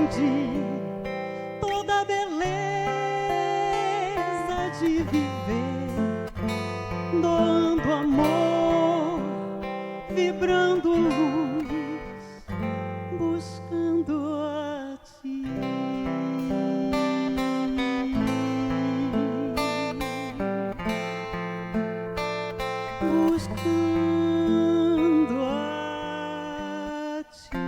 aprendi toda a beleza de viver, doando amor, vibrando luz, buscando a ti. Buscando a ti.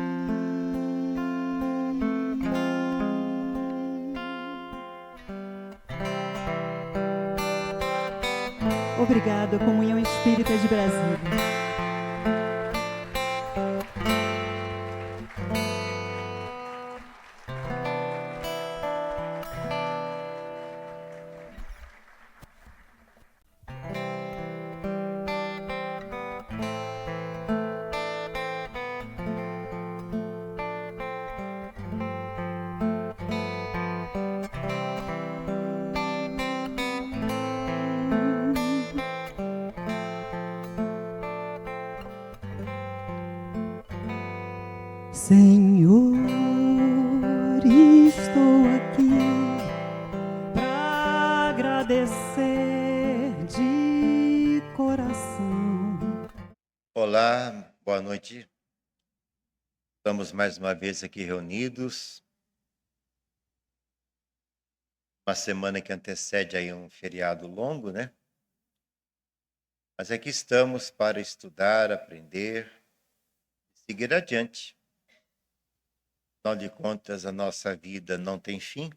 Obrigada, Comunhão Espírita de Brasília. Senhor, estou aqui pra agradecer de coração. Olá, boa noite. Estamos mais uma vez aqui reunidos. Uma semana que antecede aí um feriado longo, né? Mas aqui estamos para estudar, aprender e seguir adiante. Afinal de contas, a nossa vida não tem fim.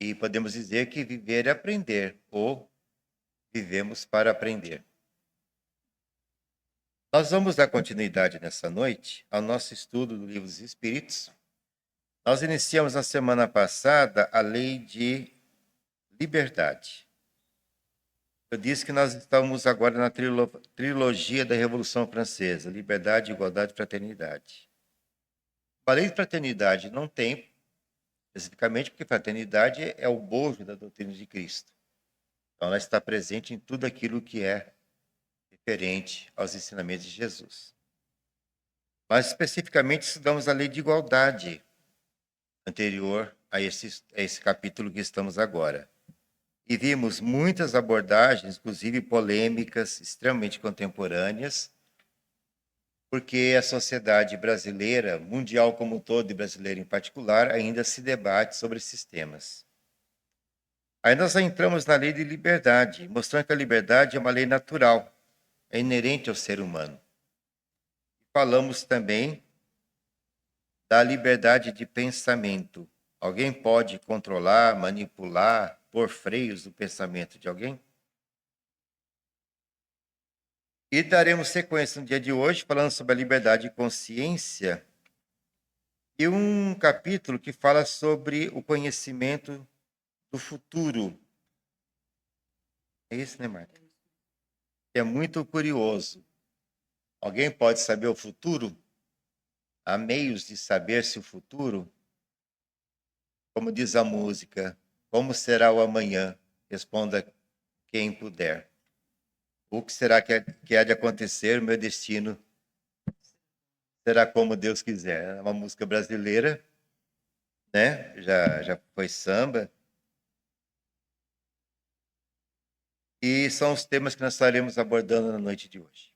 E podemos dizer que viver é aprender, ou vivemos para aprender. Nós vamos dar continuidade nessa noite ao nosso estudo do Livro dos Espíritos. Nós iniciamos na semana passada a lei de liberdade. Eu disse que nós estamos agora na trilogia da Revolução Francesa, liberdade, igualdade e fraternidade. A lei de fraternidade não tem, especificamente porque fraternidade é o bojo da doutrina de Cristo. Então ela está presente em tudo aquilo que é referente aos ensinamentos de Jesus. Mas especificamente estudamos a lei de igualdade, anterior a esse capítulo que estamos agora. E vimos muitas abordagens, inclusive polêmicas, extremamente contemporâneas, porque a sociedade brasileira, mundial como um todo e brasileira em particular, ainda se debate sobre esses temas. Aí nós entramos na lei de liberdade, mostrando que a liberdade é uma lei natural, é inerente ao ser humano. Falamos também da liberdade de pensamento. Alguém pode controlar, manipular, pôr freios no pensamento de alguém? E daremos sequência no dia de hoje, falando sobre a liberdade de consciência, e um capítulo que fala sobre o conhecimento do futuro. É isso, né, Marta? É muito curioso. Alguém pode saber o futuro? Há meios de saber se o futuro, como diz a música, como será o amanhã? Responda quem puder. O que será que há de acontecer? O meu destino será como Deus quiser. É uma música brasileira, né? Já foi samba. E são os temas que nós estaremos abordando na noite de hoje.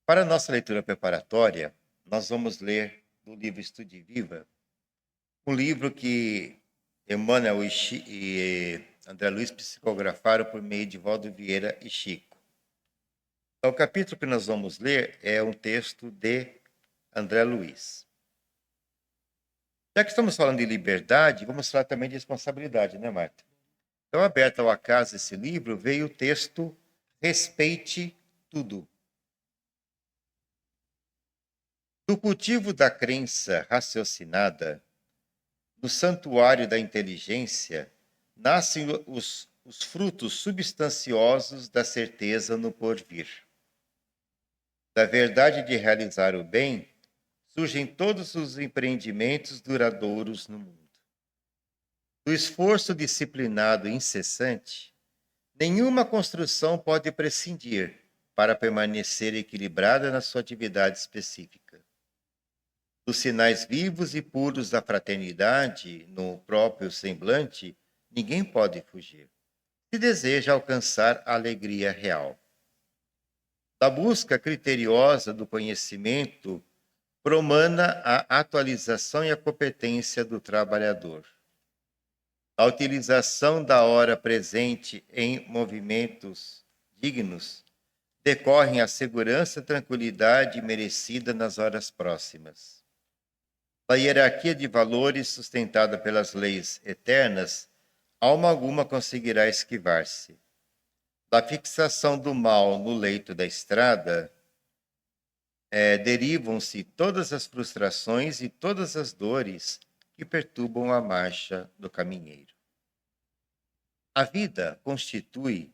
Para a nossa leitura preparatória, nós vamos ler do livro Estude Viva, um livro que Emmanuel e André Luiz psicografaram por meio de Valdo Vieira e Chico. Então, o capítulo que nós vamos ler é um texto de André Luiz. Já que estamos falando de liberdade, vamos falar também de responsabilidade, né, Marta? Então, aberto ao acaso esse livro, veio o texto Respeite Tudo. Do cultivo da crença raciocinada, no santuário da inteligência, nascem os frutos substanciosos da certeza no porvir. Da verdade de realizar o bem, surgem todos os empreendimentos duradouros no mundo. Do esforço disciplinado e incessante, nenhuma construção pode prescindir para permanecer equilibrada na sua atividade específica. Dos sinais vivos e puros da fraternidade no próprio semblante, ninguém pode fugir, se deseja alcançar a alegria real. Da busca criteriosa do conhecimento, promana a atualização e a competência do trabalhador. A utilização da hora presente em movimentos dignos decorrem a segurança e tranquilidade merecida nas horas próximas. Da hierarquia de valores sustentada pelas leis eternas, alma alguma conseguirá esquivar-se. Da fixação do mal no leito da estrada, derivam-se todas as frustrações e todas as dores que perturbam a marcha do caminheiro. A vida constitui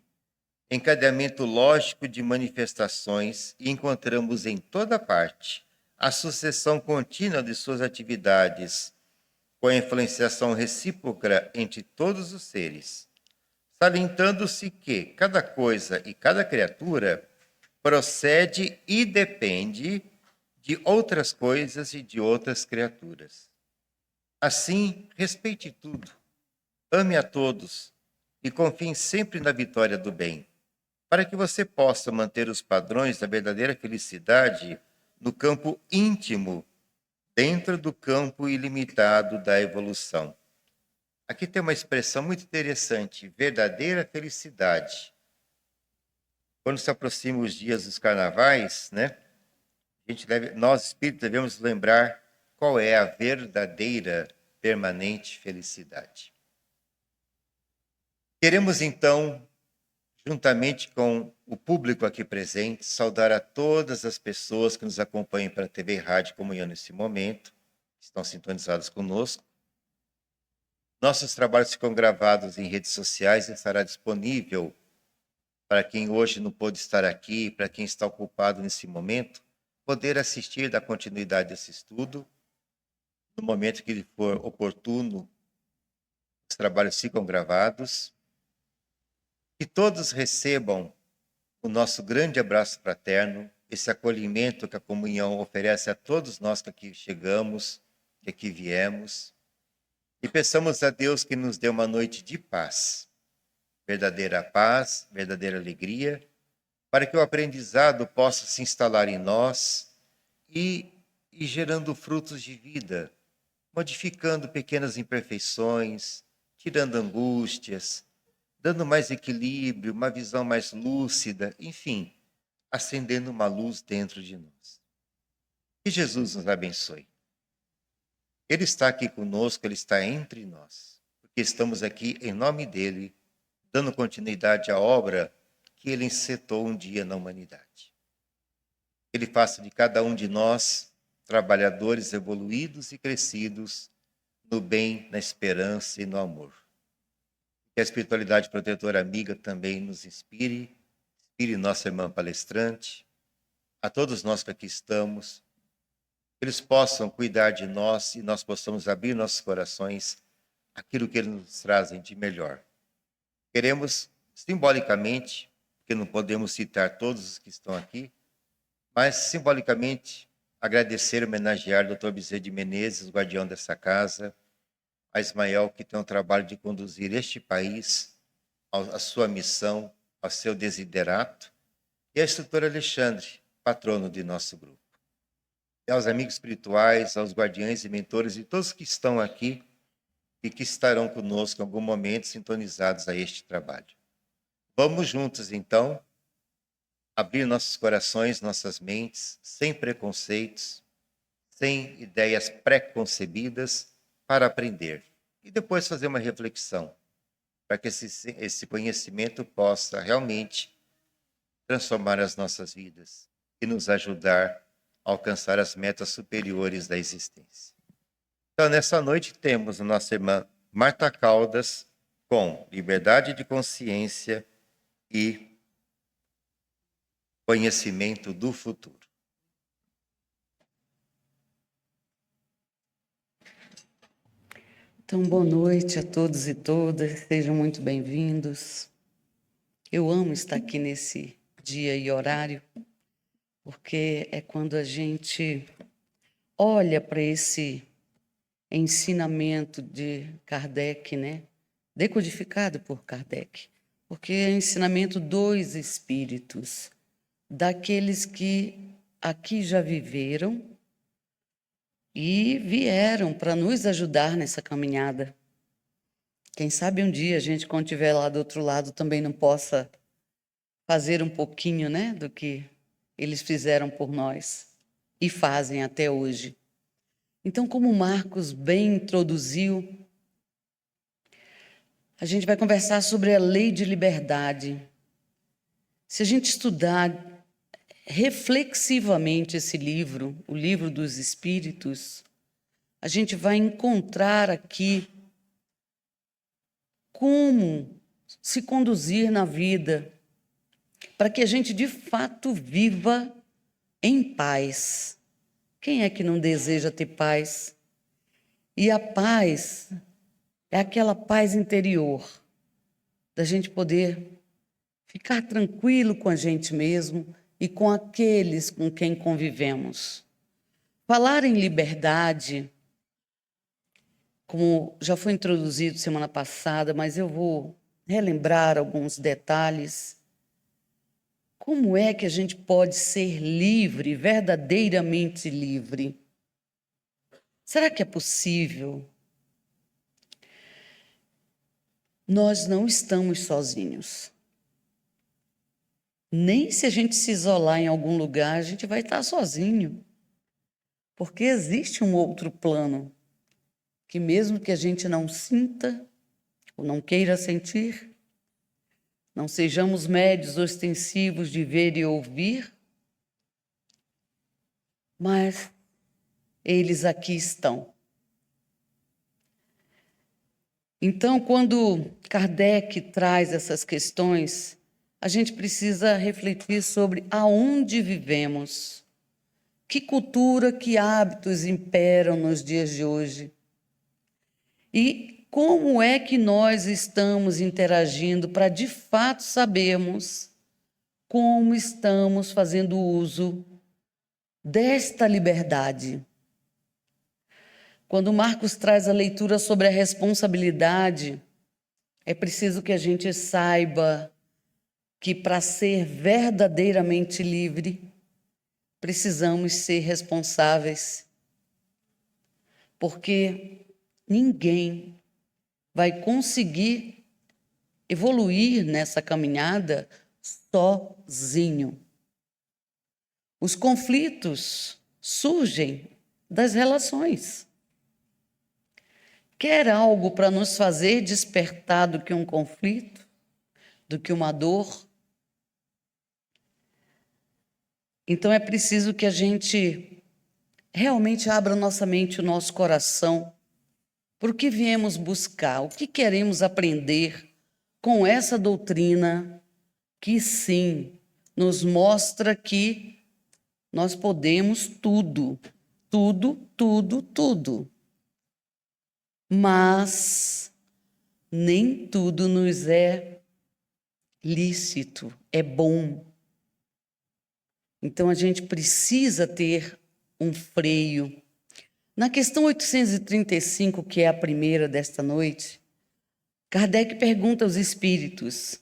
encadeamento lógico de manifestações e encontramos em toda parte a sucessão contínua de suas atividades, com a influenciação recíproca entre todos os seres, salientando-se que cada coisa e cada criatura procede e depende de outras coisas e de outras criaturas. Assim, respeite tudo, ame a todos e confie sempre na vitória do bem, para que você possa manter os padrões da verdadeira felicidade no campo íntimo, dentro do campo ilimitado da evolução. Aqui tem uma expressão muito interessante, verdadeira felicidade. Quando se aproximam os dias dos carnavais, né? Nós espíritos devemos lembrar qual é a verdadeira permanente felicidade. Queremos então, juntamente com o público aqui presente, saudar a todas as pessoas que nos acompanham pela TV e Rádio Comunhão nesse momento, que estão sintonizadas conosco. Nossos trabalhos ficam gravados em redes sociais e estará disponível para quem hoje não pôde estar aqui, para quem está ocupado nesse momento, poder assistir da continuidade desse estudo. No momento que ele for oportuno, os trabalhos ficam gravados. Que todos recebam o nosso grande abraço fraterno, esse acolhimento que a comunhão oferece a todos nós que aqui chegamos, que aqui viemos. E peçamos a Deus que nos dê uma noite de paz, verdadeira alegria, para que o aprendizado possa se instalar em nós e gerando frutos de vida, modificando pequenas imperfeições, tirando angústias, dando mais equilíbrio, uma visão mais lúcida, enfim, acendendo uma luz dentro de nós. Que Jesus nos abençoe. Ele está aqui conosco, Ele está entre nós, porque estamos aqui em nome dEle, dando continuidade à obra que Ele encetou um dia na humanidade. Ele faça de cada um de nós trabalhadores evoluídos e crescidos no bem, na esperança e no amor. Que a espiritualidade protetora amiga também nos inspire nossa irmã palestrante, a todos nós que aqui estamos, que eles possam cuidar de nós e nós possamos abrir nossos corações àquilo que eles nos trazem de melhor. Queremos, simbolicamente, porque não podemos citar todos os que estão aqui, mas simbolicamente agradecer e homenagear o Dr. Bezerra de Menezes, guardião dessa casa, a Ismael, que tem o trabalho de conduzir este país à sua missão, ao seu desiderato, e a instrutora Alexandre, patrono de nosso grupo. E aos amigos espirituais, aos guardiães e mentores e todos que estão aqui e que estarão conosco em algum momento sintonizados a este trabalho. Vamos juntos, então, abrir nossos corações, nossas mentes, sem preconceitos, sem ideias pré-concebidas, para aprender. E depois fazer uma reflexão, para que esse conhecimento possa realmente transformar as nossas vidas e nos ajudar a alcançar as metas superiores da existência. Então, nessa noite, temos a nossa irmã Marta Caldas com liberdade de consciência e conhecimento do futuro. Então, boa noite a todos e todas, sejam muito bem-vindos. Eu amo estar aqui nesse dia e horário, porque é quando a gente olha para esse ensinamento de Kardec, né? Decodificado por Kardec, porque é ensinamento dos espíritos, daqueles que aqui já viveram e vieram para nos ajudar nessa caminhada. Quem sabe um dia a gente, quando estiver lá do outro lado, também não possa fazer um pouquinho, né, do que eles fizeram por nós e fazem até hoje. Então, como o Marcos bem introduziu, a gente vai conversar sobre a lei de liberdade. Se a gente estudar reflexivamente esse livro, o Livro dos Espíritos, a gente vai encontrar aqui como se conduzir na vida para que a gente de fato viva em paz. Quem é que não deseja ter paz? E a paz é aquela paz interior, da gente poder ficar tranquilo com a gente mesmo e com aqueles com quem convivemos. Falar em liberdade, como já foi introduzido semana passada, mas eu vou relembrar alguns detalhes. Como é que a gente pode ser livre, verdadeiramente livre? Será que é possível? Nós não estamos sozinhos. Nem se a gente se isolar em algum lugar, a gente vai estar sozinho. Porque existe um outro plano, que mesmo que a gente não sinta, ou não queira sentir, não sejamos médios ostensivos de ver e ouvir, mas eles aqui estão. Então, quando Kardec traz essas questões, a gente precisa refletir sobre aonde vivemos, que cultura, que hábitos imperam nos dias de hoje e como é que nós estamos interagindo para, de fato, sabermos como estamos fazendo uso desta liberdade. Quando Marcos traz a leitura sobre a responsabilidade, é preciso que a gente saiba que, para ser verdadeiramente livre, precisamos ser responsáveis. Porque ninguém vai conseguir evoluir nessa caminhada sozinho. Os conflitos surgem das relações. Quer algo para nos fazer despertar do que um conflito, do que uma dor? Então é preciso que a gente realmente abra nossa mente, o nosso coração, para o que viemos buscar, o que queremos aprender com essa doutrina que, sim, nos mostra que nós podemos tudo, tudo, tudo, tudo. Mas nem tudo nos é lícito, é bom. Então a gente precisa ter um freio. Na questão 835, que é a primeira desta noite, Kardec pergunta aos espíritos: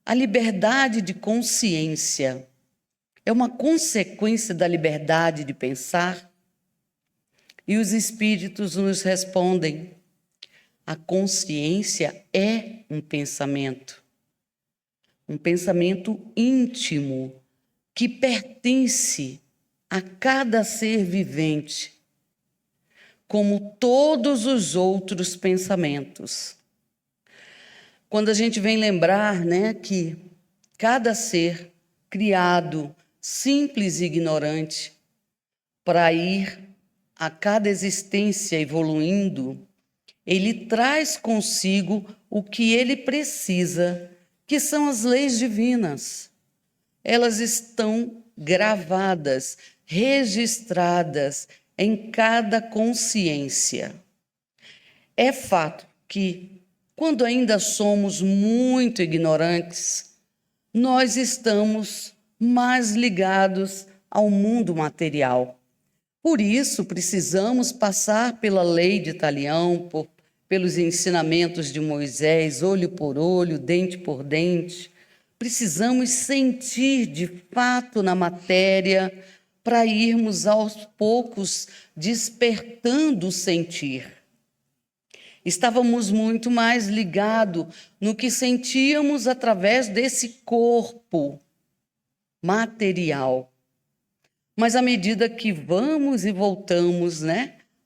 a liberdade de consciência é uma consequência da liberdade de pensar? E os espíritos nos respondem: a consciência é um pensamento íntimo que pertence a cada ser vivente, como todos os outros pensamentos. Quando a gente vem lembrar, né, que cada ser criado simples e ignorante, para ir a cada existência evoluindo, ele traz consigo o que ele precisa, que são as leis divinas. Elas estão gravadas, registradas em cada consciência. É fato que, quando ainda somos muito ignorantes, nós estamos mais ligados ao mundo material. Por isso, precisamos passar pela lei de Talião, pelos ensinamentos de Moisés, olho por olho, dente por dente. Precisamos sentir de fato na matéria para irmos aos poucos despertando o sentir. Estávamos muito mais ligados no que sentíamos através desse corpo material. Mas à medida que vamos e voltamos,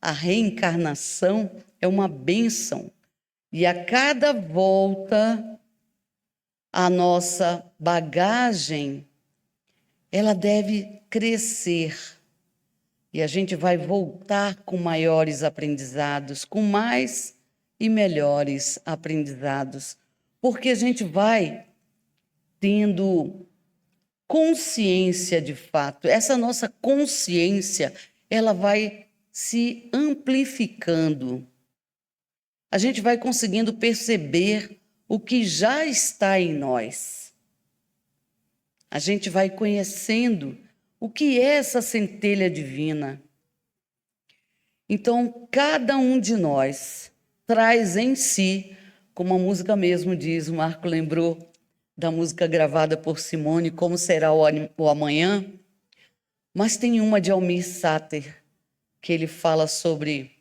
a reencarnação é uma bênção. E a cada volta, a nossa bagagem, ela deve crescer. E a gente vai voltar com maiores aprendizados, com mais e melhores aprendizados. Porque a gente vai tendo consciência de fato. Essa nossa consciência, ela vai se amplificando. A gente vai conseguindo perceber o que já está em nós. A gente vai conhecendo o que é essa centelha divina. Então, cada um de nós traz em si, como a música mesmo diz, o Marco lembrou da música gravada por Simone, Como Será o Amanhã, mas tem uma de Almir Sater, que ele fala sobre,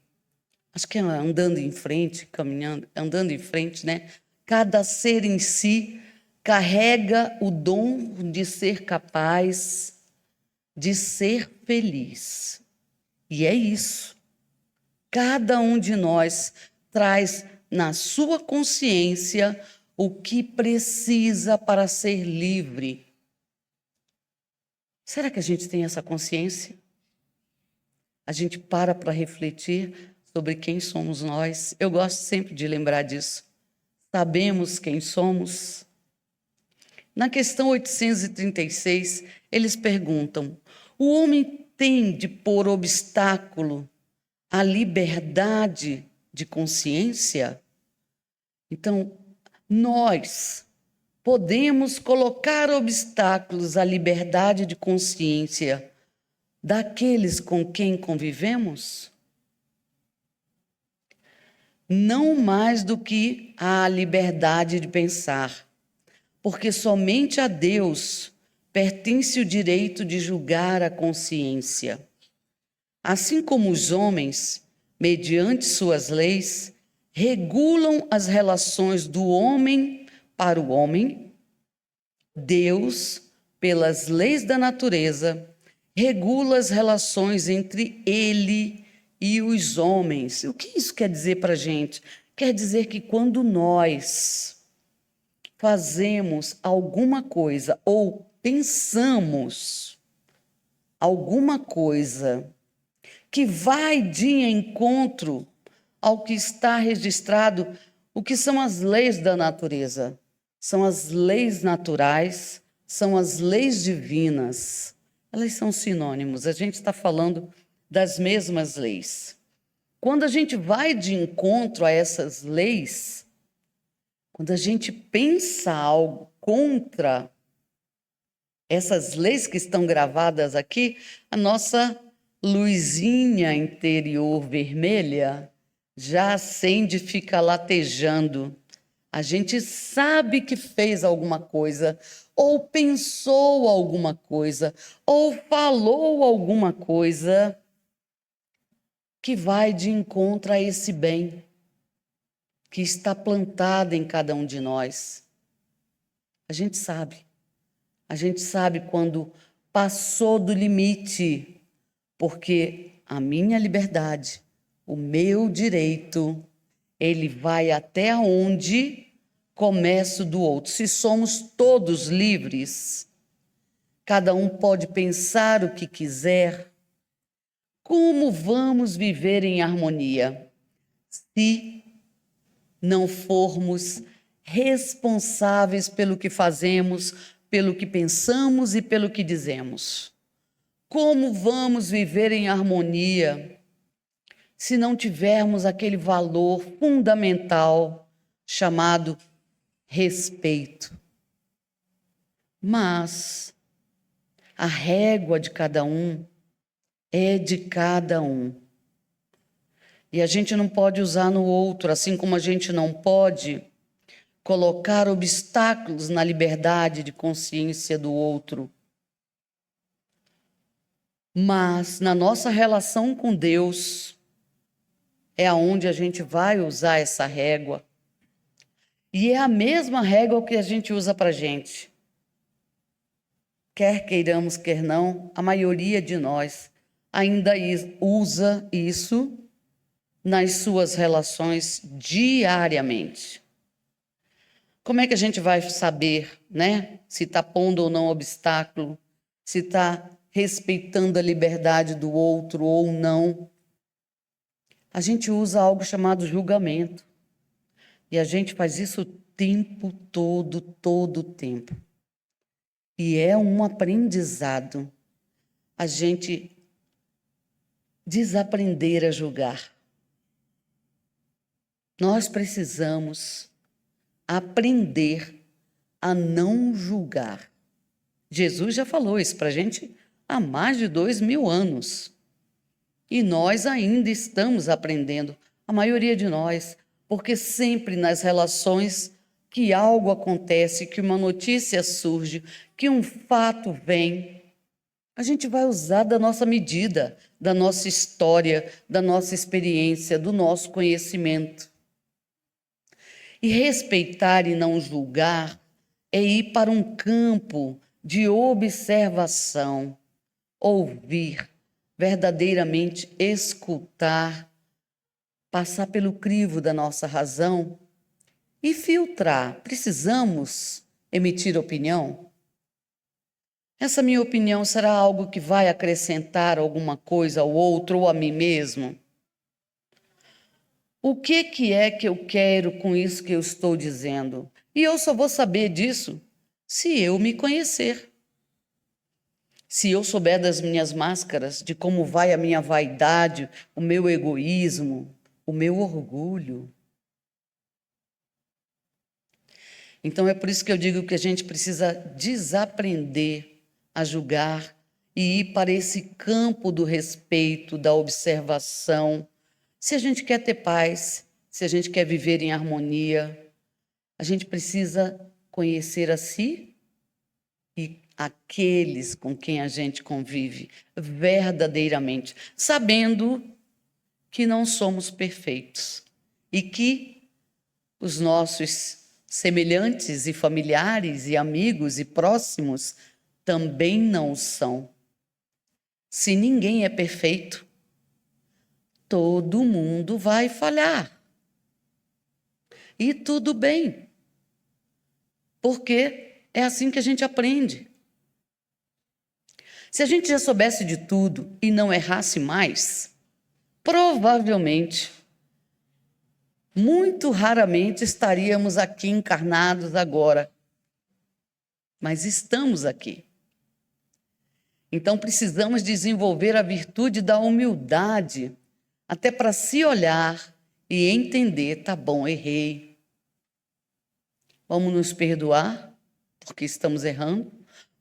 acho que é andando em frente, caminhando, andando em frente, Cada ser em si carrega o dom de ser capaz de ser feliz. E é isso. Cada um de nós traz na sua consciência o que precisa para ser livre. Será que a gente tem essa consciência? A gente para refletir sobre quem somos nós. Eu gosto sempre de lembrar disso. Sabemos quem somos? Na questão 836, eles perguntam: o homem tem de pôr obstáculo à liberdade de consciência? Então, nós podemos colocar obstáculos à liberdade de consciência daqueles com quem convivemos? Não mais do que a liberdade de pensar, porque somente a Deus pertence o direito de julgar a consciência. Assim como os homens, mediante suas leis, regulam as relações do homem para o homem, Deus, pelas leis da natureza, regula as relações entre ele e os homens. O que isso quer dizer para a gente? Quer dizer que quando nós fazemos alguma coisa ou pensamos alguma coisa que vai de encontro ao que está registrado, o que são as leis da natureza? São as leis naturais, são as leis divinas. Elas são sinônimos, a gente está falando das mesmas leis. Quando a gente vai de encontro a essas leis, quando a gente pensa algo contra essas leis que estão gravadas aqui, a nossa luzinha interior vermelha já acende e fica latejando. A gente sabe que fez alguma coisa, ou pensou alguma coisa, ou falou alguma coisa que vai de encontro a esse bem que está plantado em cada um de nós. A gente sabe quando passou do limite, porque a minha liberdade, o meu direito, ele vai até onde começa o do outro. Se somos todos livres, cada um pode pensar o que quiser. Como vamos viver em harmonia se não formos responsáveis pelo que fazemos, pelo que pensamos e pelo que dizemos? Como vamos viver em harmonia se não tivermos aquele valor fundamental chamado respeito? Mas a régua de cada um é de cada um. E a gente não pode usar no outro, assim como a gente não pode colocar obstáculos na liberdade de consciência do outro. Mas na nossa relação com Deus é aonde a gente vai usar essa régua. E é a mesma régua que a gente usa para a gente. Quer queiramos, quer não, a maioria de nós ainda usa isso nas suas relações diariamente. Como é que a gente vai saber, né, se está pondo ou não obstáculo, se está respeitando a liberdade do outro ou não? A gente usa algo chamado julgamento. E a gente faz isso o tempo todo o tempo. E é um aprendizado a gente desaprender a julgar. Nós precisamos aprender a não julgar. Jesus já falou isso para a gente há mais de 2000 anos. E nós ainda estamos aprendendo, a maioria de nós, porque sempre nas relações que algo acontece, que uma notícia surge, que um fato vem, a gente vai usar da nossa medida, da nossa história, da nossa experiência, do nosso conhecimento. E respeitar e não julgar é ir para um campo de observação, ouvir, verdadeiramente escutar, passar pelo crivo da nossa razão e filtrar. Precisamos emitir opinião? Essa minha opinião será algo que vai acrescentar alguma coisa ao outro ou a mim mesmo? O que é que eu quero com isso que eu estou dizendo? E eu só vou saber disso se eu me conhecer. Se eu souber das minhas máscaras, de como vai a minha vaidade, o meu egoísmo, o meu orgulho. Então é por isso que eu digo que a gente precisa desaprender a julgar e ir para esse campo do respeito, da observação. Se a gente quer ter paz, se a gente quer viver em harmonia, a gente precisa conhecer a si e aqueles com quem a gente convive verdadeiramente, sabendo que não somos perfeitos e que os nossos semelhantes e familiares e amigos e próximos também não são. Se ninguém é perfeito, todo mundo vai falhar. E tudo bem, porque é assim que a gente aprende. Se a gente já soubesse de tudo e não errasse mais, provavelmente, muito raramente estaríamos aqui encarnados agora. Mas estamos aqui. Então precisamos desenvolver a virtude da humildade, até para se olhar e entender, tá bom, errei. Vamos nos perdoar, porque estamos errando,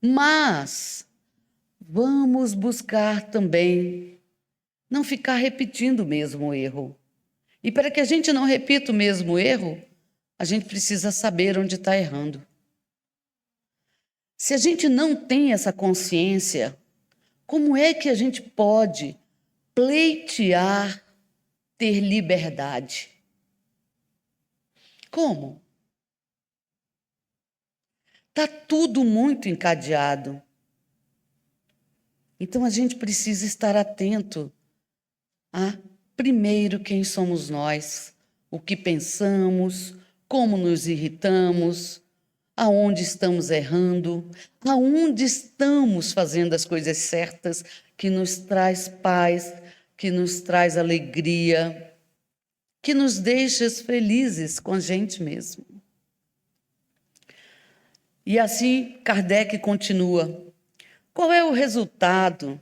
mas vamos buscar também não ficar repetindo o mesmo erro. E para que a gente não repita o mesmo erro, a gente precisa saber onde está errando. Se a gente não tem essa consciência, como é que a gente pode pleitear ter liberdade? Como? Está tudo muito encadeado. Então a gente precisa estar atento a, primeiro, quem somos nós, o que pensamos, como nos irritamos, aonde estamos errando, aonde estamos fazendo as coisas certas, que nos traz paz, que nos traz alegria, que nos deixa felizes com a gente mesmo. E assim Kardec continua. Qual é o resultado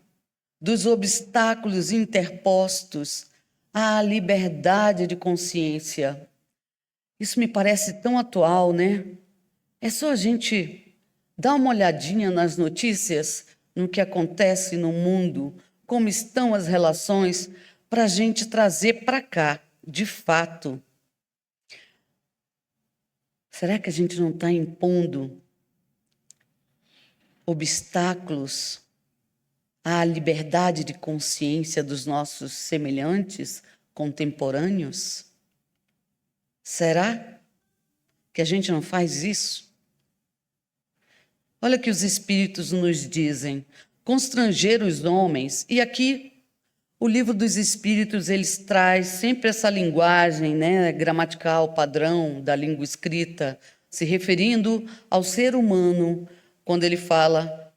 dos obstáculos interpostos à liberdade de consciência? Isso me parece tão atual, né? É só a gente dar uma olhadinha nas notícias, no que acontece no mundo, como estão as relações, para a gente trazer para cá, de fato. Será que a gente não está impondo obstáculos à liberdade de consciência dos nossos semelhantes, contemporâneos? Será que a gente não faz isso? Olha o que os espíritos nos dizem: constranger os homens. E aqui o livro dos espíritos, eles traz sempre essa linguagem, né, gramatical padrão da língua escrita, se referindo ao ser humano. Quando ele fala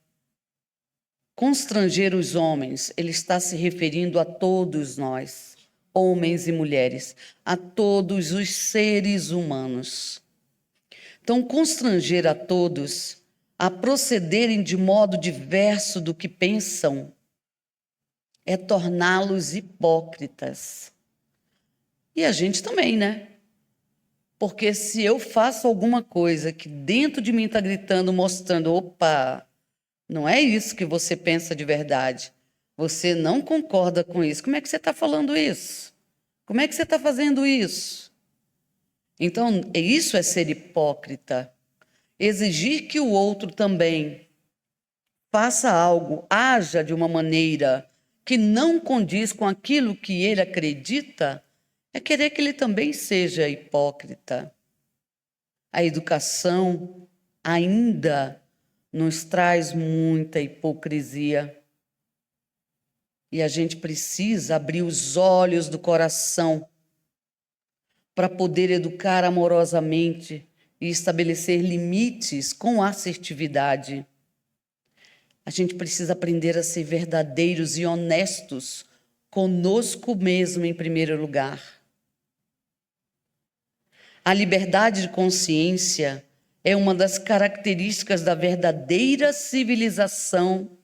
constranger os homens, ele está se referindo a todos nós, homens e mulheres, a todos os seres humanos. Então, constranger a todos a procederem de modo diverso do que pensam é torná-los hipócritas. E a gente também, né? Porque se eu faço alguma coisa que dentro de mim está gritando, mostrando, opa, não é isso que você pensa de verdade, você não concorda com isso, como é que você está falando isso? Como é que você está fazendo isso? Então, isso é ser hipócrita. Exigir que o outro também faça algo, haja de uma maneira que não condiz com aquilo que ele acredita, é querer que ele também seja hipócrita. A educação ainda nos traz muita hipocrisia. E a gente precisa abrir os olhos do coração para poder educar amorosamente e estabelecer limites com assertividade. A gente precisa aprender a ser verdadeiros e honestos conosco mesmo, em primeiro lugar. A liberdade de consciência é uma das características da verdadeira civilização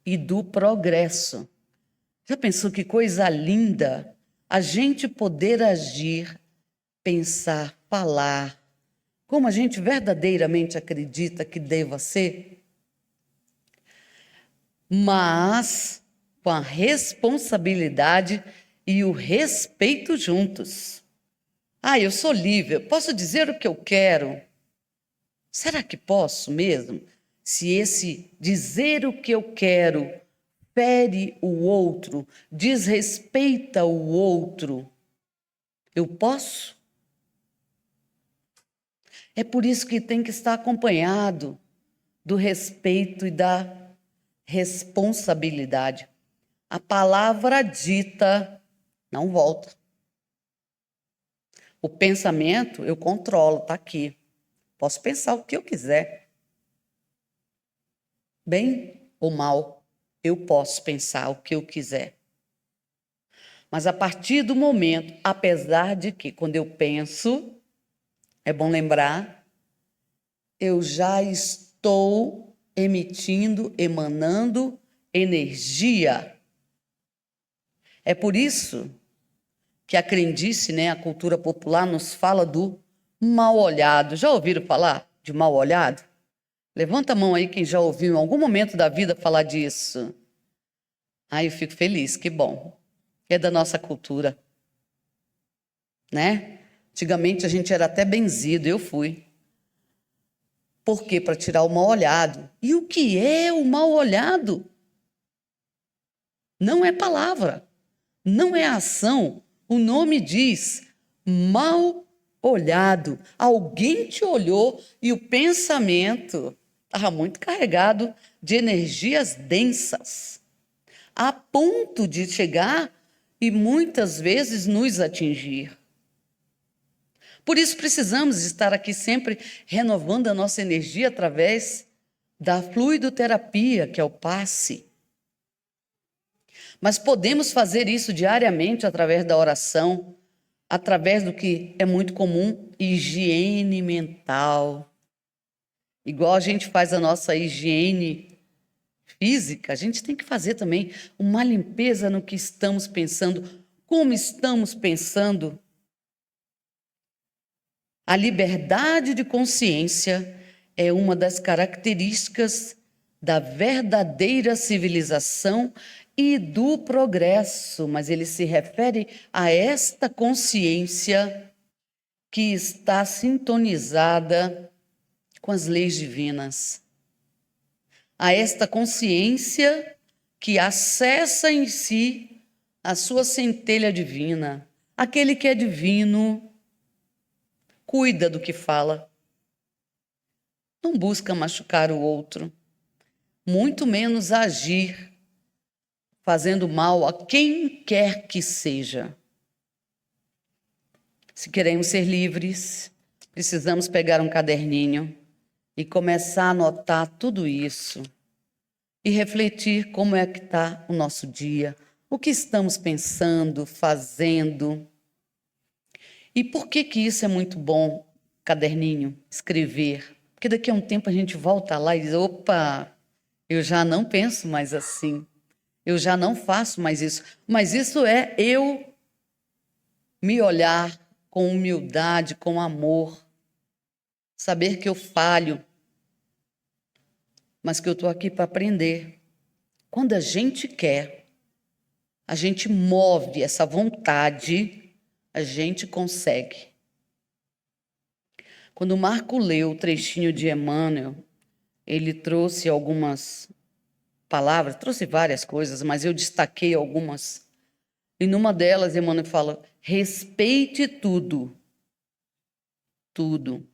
e do progresso. Já pensou que coisa linda a gente poder agir, pensar, falar como a gente verdadeiramente acredita que deva ser? Mas com a responsabilidade e o respeito juntos. Eu sou livre, eu posso dizer o que eu quero. Será que posso mesmo? Se esse dizer o que eu quero fere o outro, desrespeita o outro, eu posso? É por isso que tem que estar acompanhado do respeito e da responsabilidade. A palavra dita não volta. O pensamento eu controlo, está aqui. Posso pensar o que eu quiser. Bem ou mal, eu posso pensar o que eu quiser. Mas a partir do momento, apesar de que quando eu penso, é bom lembrar, eu já estou emitindo, emanando energia. É por isso que a crendice, né, a cultura popular nos fala do mal-olhado. Já ouviram falar de mal-olhado? Levanta a mão aí quem já ouviu em algum momento da vida falar disso. Eu fico feliz, que bom. É da nossa cultura, né? Antigamente a gente era até benzido, eu fui. Por quê? Para tirar o mal-olhado. E o que é o mal-olhado? Não é palavra, não é ação. O nome diz mal-olhado. Alguém te olhou e o pensamento estava muito carregado de energias densas, a ponto de chegar e muitas vezes nos atingir. Por isso precisamos estar aqui sempre renovando a nossa energia através da fluidoterapia, que é o passe. Mas podemos fazer isso diariamente através da oração, através do que é muito comum, higiene mental. Igual a gente faz a nossa higiene física, a gente tem que fazer também uma limpeza no que estamos pensando, como estamos pensando. A liberdade de consciência é uma das características da verdadeira civilização e do progresso, mas ele se refere a esta consciência que está sintonizada com as leis divinas, a esta consciência que acessa em si a sua centelha divina. Aquele que é divino cuida do que fala, não busca machucar o outro, muito menos agir fazendo mal a quem quer que seja. Se queremos ser livres, precisamos pegar um caderninho e começar a anotar tudo isso e refletir como é que está o nosso dia, o que estamos pensando, fazendo. E por que isso é muito bom, caderninho, escrever? Porque daqui a um tempo a gente volta lá e diz, opa, eu já não penso mais assim, eu já não faço mais isso. Mas isso é eu me olhar com humildade, com amor, saber que eu falho, mas que eu estou aqui para aprender. Quando a gente quer, a gente move essa vontade, a gente consegue. Quando o Marco leu o trechinho de Emmanuel, ele trouxe algumas palavras, trouxe várias coisas, mas eu destaquei algumas. E numa delas, Emmanuel fala, respeite tudo, tudo.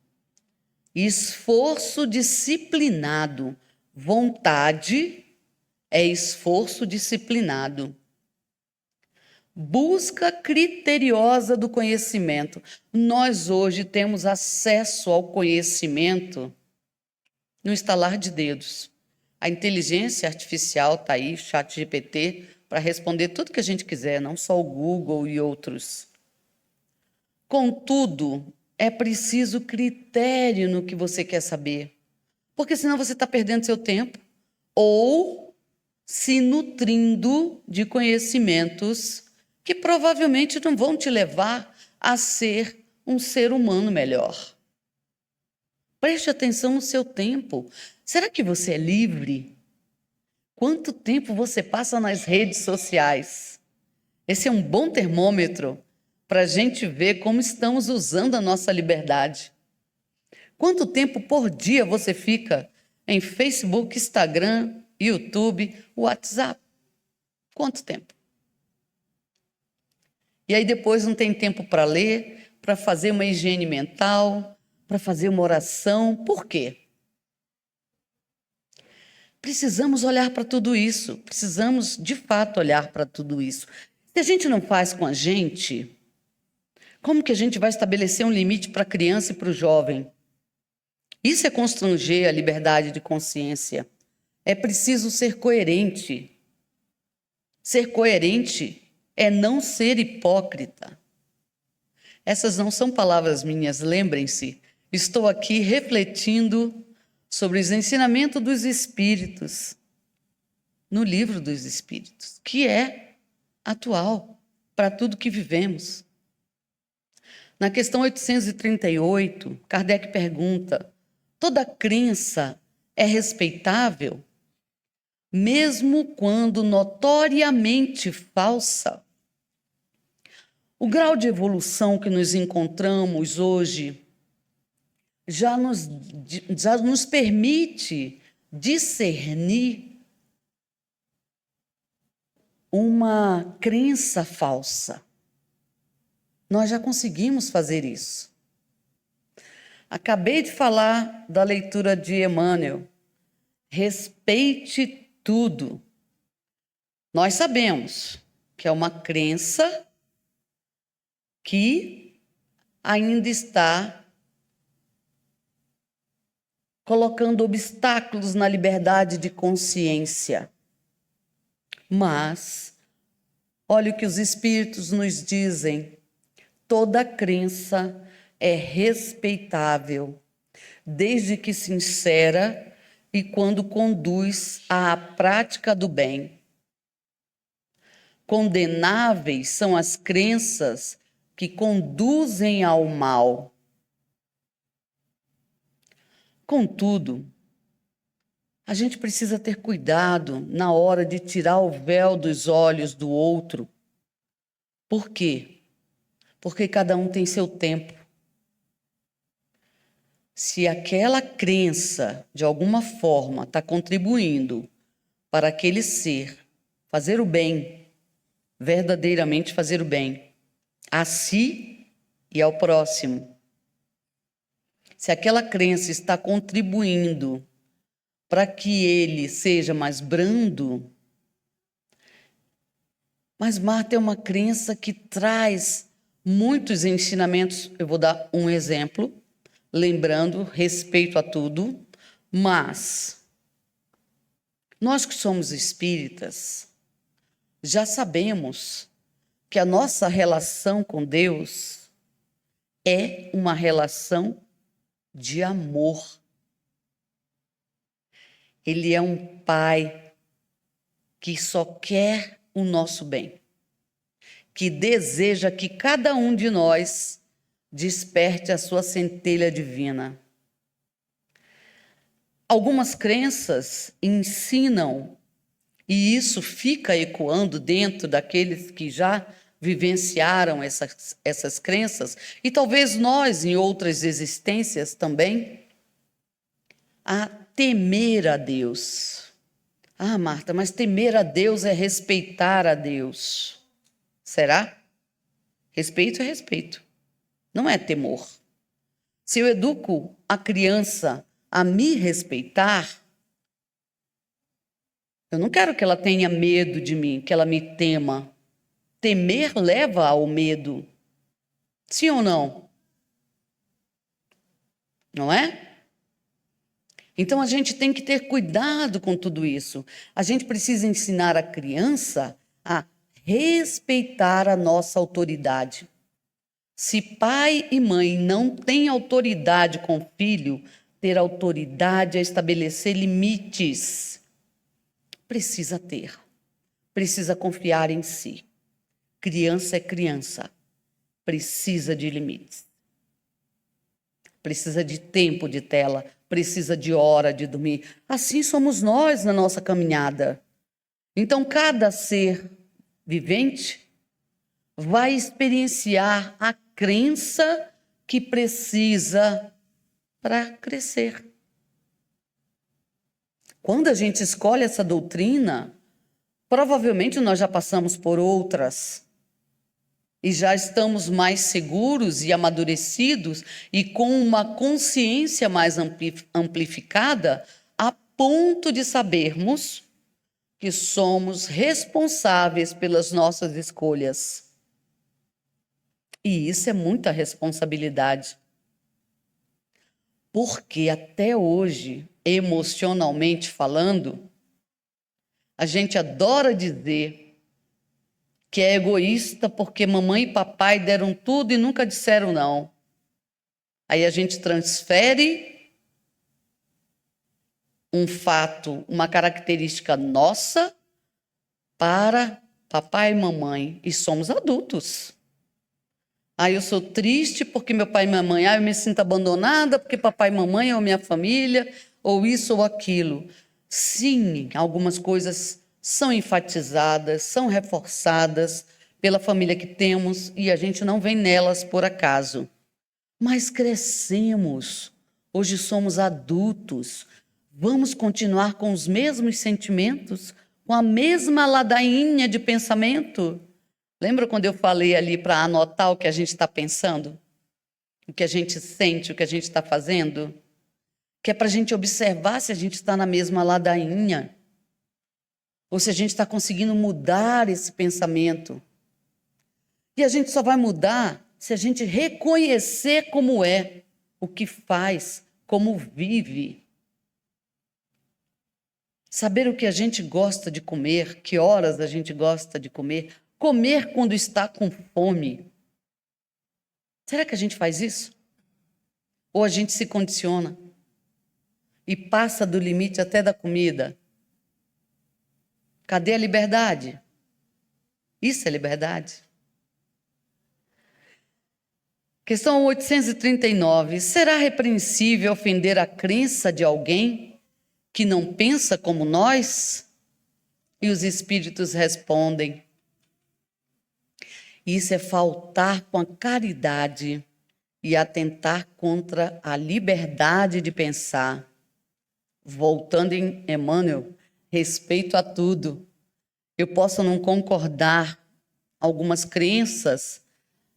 Esforço disciplinado, vontade é esforço disciplinado. Busca criteriosa do conhecimento. Nós hoje temos acesso ao conhecimento no estalar de dedos. A inteligência artificial está aí, o ChatGPT, para responder tudo que a gente quiser, não só o Google e outros. Contudo, é preciso critério no que você quer saber, porque senão você está perdendo seu tempo ou se nutrindo de conhecimentos que provavelmente não vão te levar a ser um ser humano melhor. Preste atenção no seu tempo. Será que você é livre? Quanto tempo você passa nas redes sociais? Esse é um bom termômetro para a gente ver como estamos usando a nossa liberdade. Quanto tempo por dia você fica em Facebook, Instagram, YouTube, WhatsApp? Quanto tempo? E aí depois não tem tempo para ler, para fazer uma higiene mental, para fazer uma oração. Por quê? Precisamos olhar para tudo isso. Precisamos, de fato, olhar para tudo isso. Se a gente não faz com a gente, como que a gente vai estabelecer um limite para a criança e para o jovem? Isso é constranger a liberdade de consciência. É preciso ser coerente. Ser coerente é não ser hipócrita. Essas não são palavras minhas, lembrem-se. Estou aqui refletindo sobre os ensinamentos dos Espíritos, no Livro dos Espíritos, que é atual para tudo que vivemos. Na questão 838, Kardec pergunta, toda crença é respeitável, mesmo quando notoriamente falsa? O grau de evolução que nos encontramos hoje já nos permite discernir uma crença falsa. Nós já conseguimos fazer isso. Acabei de falar da leitura de Emmanuel. Respeite tudo. Nós sabemos que é uma crença que ainda está colocando obstáculos na liberdade de consciência. Mas, olha o que os Espíritos nos dizem. Toda crença é respeitável, desde que sincera e quando conduz à prática do bem. Condenáveis são as crenças que conduzem ao mal. Contudo, A gente precisa ter cuidado na hora de tirar o véu dos olhos do outro. Por quê? Porque cada um tem seu tempo. Se aquela crença, de alguma forma, está contribuindo para aquele ser fazer o bem, verdadeiramente fazer o bem, a si e ao próximo. Se aquela crença está contribuindo para que ele seja mais brando, mas Marta é uma crença que traz muitos ensinamentos. Eu vou dar um exemplo, lembrando, respeito a tudo, mas nós que somos espíritas, já sabemos que a nossa relação com Deus é uma relação de amor. Ele é um pai que só quer o nosso bem, que deseja que cada um de nós desperte a sua centelha divina. Algumas crenças ensinam, e isso fica ecoando dentro daqueles que já vivenciaram essas crenças, e talvez nós, em outras existências também, a temer a Deus. Ah, Marta, mas temer a Deus é respeitar a Deus. Será? Respeito é respeito, não é temor. Se eu educo a criança a me respeitar, eu não quero que ela tenha medo de mim, que ela me tema. Temer leva ao medo. Sim ou não? Não é? Então a gente tem que ter cuidado com tudo isso. A gente precisa ensinar a criança a respeitar a nossa autoridade. Se pai e mãe não têm autoridade com o filho, ter autoridade a estabelecer limites. Precisa ter. Precisa confiar em si. Criança é criança. Precisa de limites. Precisa de tempo de tela. Precisa de hora de dormir. Assim somos nós na nossa caminhada. Então, cada ser vivente vai experienciar a crença que precisa para crescer. Quando a gente escolhe essa doutrina, provavelmente nós já passamos por outras e já estamos mais seguros e amadurecidos e com uma consciência mais amplificada, a ponto de sabermos que somos responsáveis pelas nossas escolhas. E isso é muita responsabilidade. Porque até hoje, emocionalmente falando, a gente adora dizer que é egoísta porque mamãe e papai deram tudo e nunca disseram não. Aí a gente transfere um fato, uma característica nossa para papai e mamãe, e somos adultos. Aí eu sou triste porque meu pai e minha mãe, eu me sinto abandonada porque papai e mamãe é minha família, ou isso ou aquilo. Sim, algumas coisas são enfatizadas, são reforçadas pela família que temos e a gente não vem nelas por acaso. Mas crescemos, hoje somos adultos, vamos continuar com os mesmos sentimentos, com a mesma ladainha de pensamento? Lembra quando eu falei ali para anotar o que a gente está pensando? O que a gente sente, o que a gente está fazendo? Que é para a gente observar se a gente está na mesma ladainha. Ou se a gente está conseguindo mudar esse pensamento. E a gente só vai mudar se a gente reconhecer como é, o que faz, como vive. Saber o que a gente gosta de comer, que horas a gente gosta de comer. Comer quando está com fome. Será que a gente faz isso? Ou a gente se condiciona e passa do limite até da comida? Cadê a liberdade? Isso é liberdade. Questão 839. Será repreensível ofender a crença de alguém que não pensa como nós? E os espíritos respondem: isso é faltar com a caridade e atentar contra a liberdade de pensar. Voltando em Emmanuel, respeito a tudo. Eu posso não concordar algumas crenças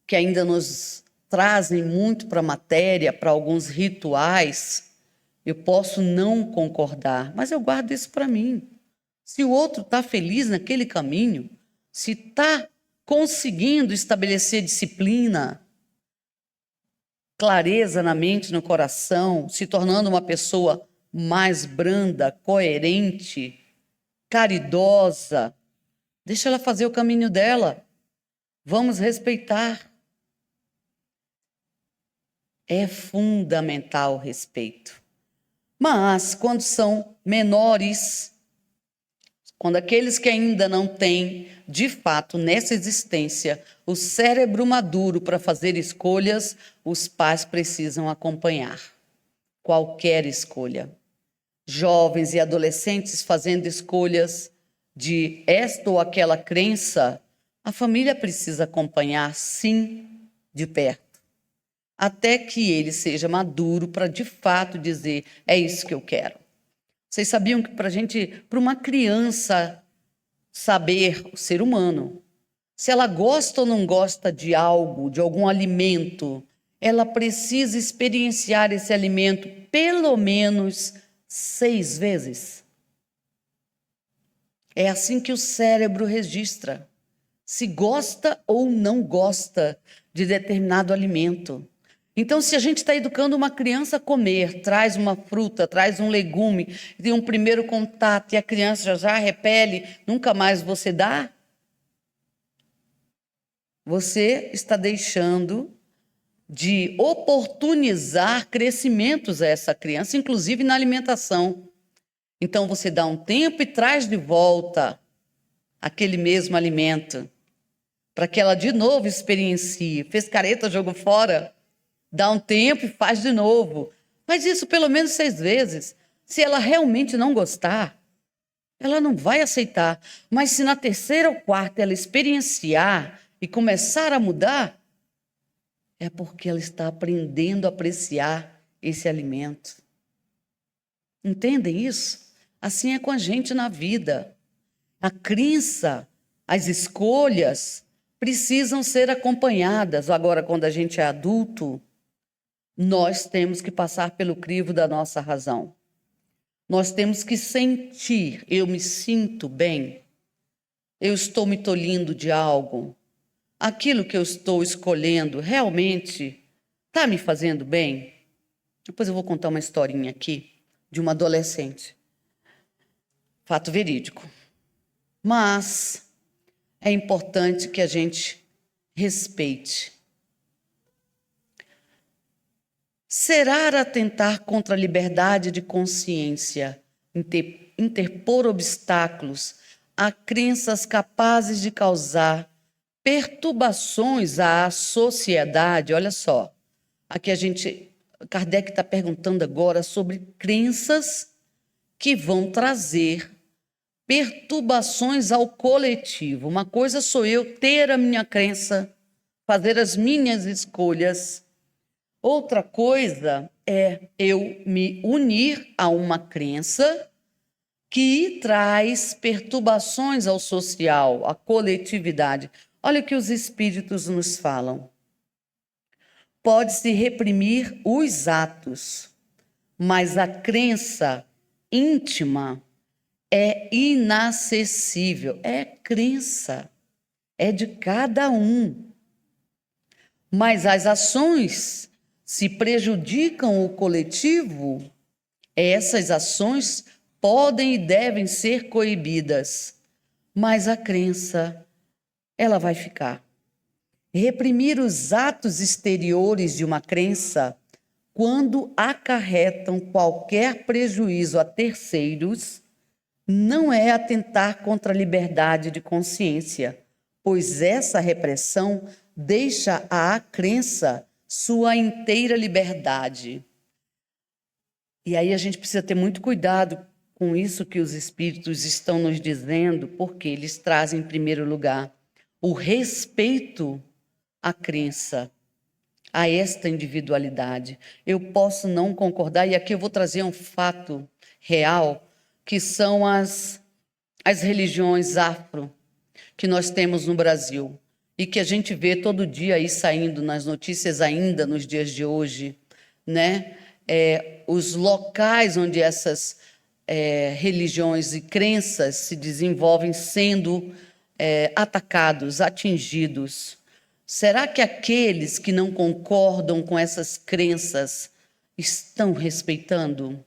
que ainda nos trazem muito para a matéria, para alguns rituais. Eu posso não concordar, mas eu guardo isso para mim. Se o outro está feliz naquele caminho, se está conseguindo estabelecer disciplina, clareza na mente, no coração, se tornando uma pessoa mais branda, coerente, caridosa, deixa ela fazer o caminho dela. Vamos respeitar. É fundamental o respeito. Mas quando são menores, quando aqueles que ainda não têm, de fato, nessa existência, o cérebro maduro para fazer escolhas, os pais precisam acompanhar. Qualquer escolha. Jovens e adolescentes fazendo escolhas de esta ou aquela crença, a família precisa acompanhar, sim, de perto, até que ele seja maduro para, de fato, dizer: é isso que eu quero. Vocês sabiam que para uma criança saber, o ser humano, se ela gosta ou não gosta de algo, de algum alimento, ela precisa experienciar esse alimento pelo menos 6 vezes. É assim que o cérebro registra se gosta ou não gosta de determinado alimento. Então, se a gente está educando uma criança a comer, traz uma fruta, traz um legume, tem um primeiro contato e a criança já repele, nunca mais você dá, você está deixando de oportunizar crescimentos a essa criança, inclusive na alimentação. Então, você dá um tempo e traz de volta aquele mesmo alimento, para que ela de novo experiencie. Fez careta, jogou fora, dá um tempo e faz de novo. Faz isso pelo menos 6 vezes. Se ela realmente não gostar, ela não vai aceitar. Mas se na 3ª ou 4ª ela experienciar e começar a mudar, é porque ela está aprendendo a apreciar esse alimento. Entendem isso? Assim é com a gente na vida. A crença, as escolhas precisam ser acompanhadas. Agora, quando a gente é adulto, nós temos que passar pelo crivo da nossa razão. Nós temos que sentir: eu me sinto bem, eu estou me tolhindo de algo, aquilo que eu estou escolhendo realmente está me fazendo bem? Depois eu vou contar uma historinha aqui de uma adolescente. Fato verídico. Mas é importante que a gente respeite. Será atentar contra a liberdade de consciência, interpor obstáculos a crenças capazes de causar perturbações à sociedade. Olha só, aqui Kardec está perguntando agora sobre crenças que vão trazer perturbações ao coletivo. Uma coisa sou eu ter a minha crença, fazer as minhas escolhas. Outra coisa é eu me unir a uma crença que traz perturbações ao social, à coletividade. Olha o que os espíritos nos falam. Pode-se reprimir os atos, mas a crença íntima é inacessível. É crença, é de cada um. Mas as ações, se prejudicam o coletivo, essas ações podem e devem ser coibidas. Mas a crença, ela vai ficar. Reprimir os atos exteriores de uma crença, quando acarretam qualquer prejuízo a terceiros, não é atentar contra a liberdade de consciência, pois essa repressão deixa à crença sua inteira liberdade. E aí a gente precisa ter muito cuidado com isso que os espíritos estão nos dizendo, porque eles trazem, em primeiro lugar, o respeito à crença, a esta individualidade. Eu posso não concordar, e aqui eu vou trazer um fato real, que são as religiões afro que nós temos no Brasil e que a gente vê todo dia aí saindo nas notícias ainda nos dias de hoje, né? Os locais onde essas religiões e crenças se desenvolvem sendo atacados, atingidos. Será que aqueles que não concordam com essas crenças estão respeitando?